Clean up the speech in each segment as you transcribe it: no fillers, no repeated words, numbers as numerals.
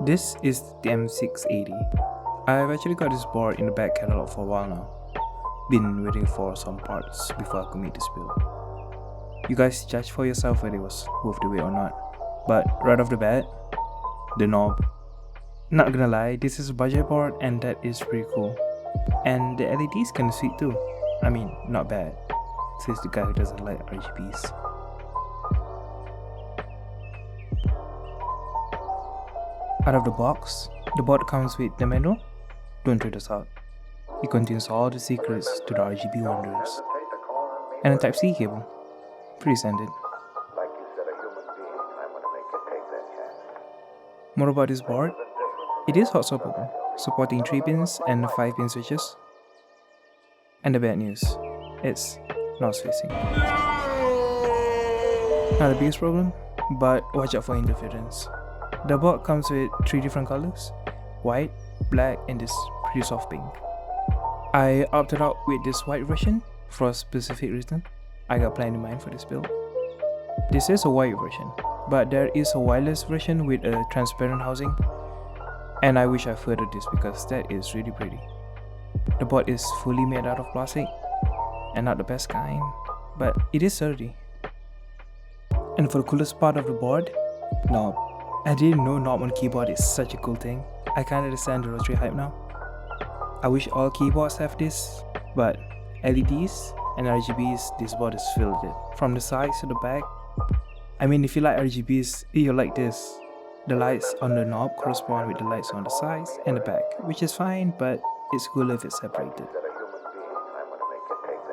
This is TM680. I've actually got this board in the back catalog for a while now. Been waiting for some parts before I commit this build. You guys judge for yourself whether it was worth the wait or not. But right off the bat, the knob. Not gonna lie, this is a budget board and that is pretty cool. And the LED is kinda sweet too. I mean, not bad, says the guy who doesn't like RGBs. Out of the box, the board comes with the manual. Don't throw this out. It contains all the secrets to the RGB wonders. And a Type-C cable. Pretty standard. More about this board. It is hot swappable, supporting 3 pins and 5 pin switches. And the bad news, it's north facing. Not the biggest problem, but watch out for interference. The board comes with 3 different colors: white, black, and this pretty soft pink. I opted out with this white version for a specific reason. I got plan in mind for this build. This is a white version, but there is a wireless version with a transparent housing, and I wish I furthered this because that is really pretty. The board is fully made out of plastic, and not the best kind, but it is sturdy. And for the coolest part of the board, knob. I didn't know knob on keyboard is such a cool thing. I kinda understand the rotary hype now. I wish all keyboards have this, but LEDs and RGBs, this board is filled with it. From the sides to the back. I mean, if you like RGBs, you'll like this. The lights on the knob correspond with the lights on the sides and the back, which is fine, but it's cooler if it's separated.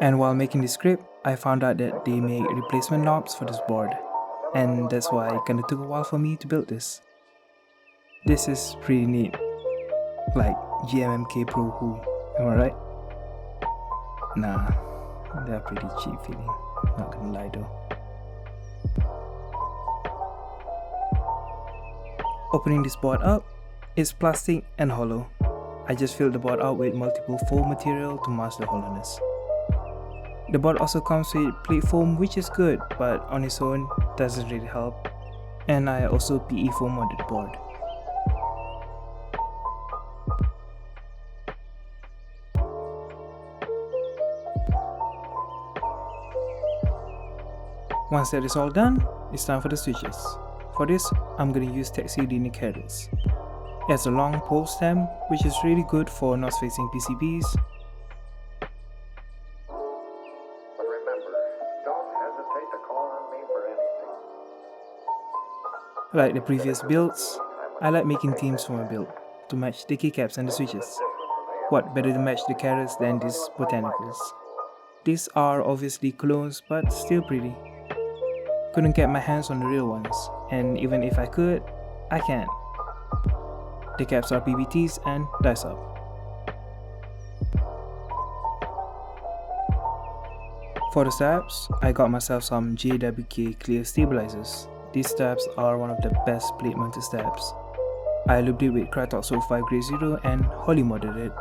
And while making this script, I found out that they make replacement knobs for this board. And that's why it kinda took a while for me to build this. This is pretty neat. Like GMMK Pro Who, am I right? Nah, they're pretty cheap feeling, not gonna lie though. Opening this board up, it's plastic and hollow. I just filled the board out with multiple foam material to mask the hollowness. The board also comes with plate foam, which is good, but on its own doesn't really help. And I also PE foam on the board. Once that is all done, it's time for the switches. For this, I'm gonna use Taxi linear carriers. It has a long pole stem, which is really good for north-facing PCBs. Like the previous builds, I like making themes for my build to match the keycaps and the switches. What better to match the carrots than these botanicals? These are obviously clones, but still pretty. Couldn't get my hands on the real ones, and even if I could, I can't. The caps are PBTs and dice up. For the stabs, I got myself some JWK clear stabilizers. These stabs are one of the best plate mounted stabs. I lubed it with THOCK Soap 5 Grade 0 and holy modded it.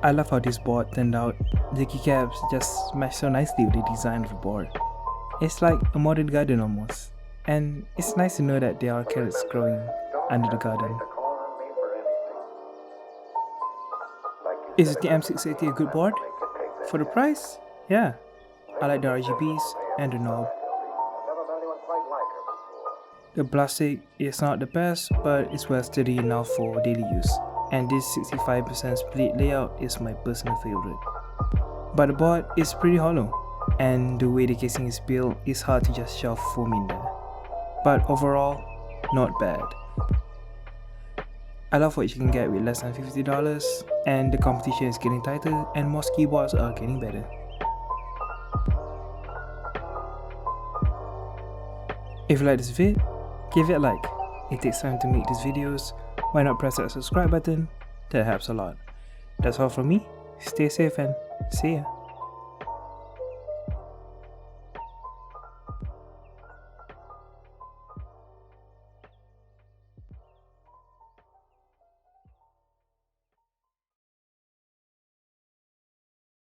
I love how this board turned out. The keycaps just match so nicely with the design of the board. It's like a modern garden almost. And it's nice to know that there are carrots growing under the garden. Is the TM680 a good board? For the price? Yeah. I like the RGBs and the knob. The plastic is not the best, but it's well steady enough for daily use. And this 65% split layout is my personal favorite. But the board is pretty hollow, and the way the casing is built is hard to just shove foam in there. But overall, not bad. I love what you can get with less than $50, and the competition is getting tighter and most keyboards are getting better. If you like this vid, give it a like. It takes time to make these videos. Why not press that subscribe button? That helps a lot. That's all from me. Stay safe and see ya.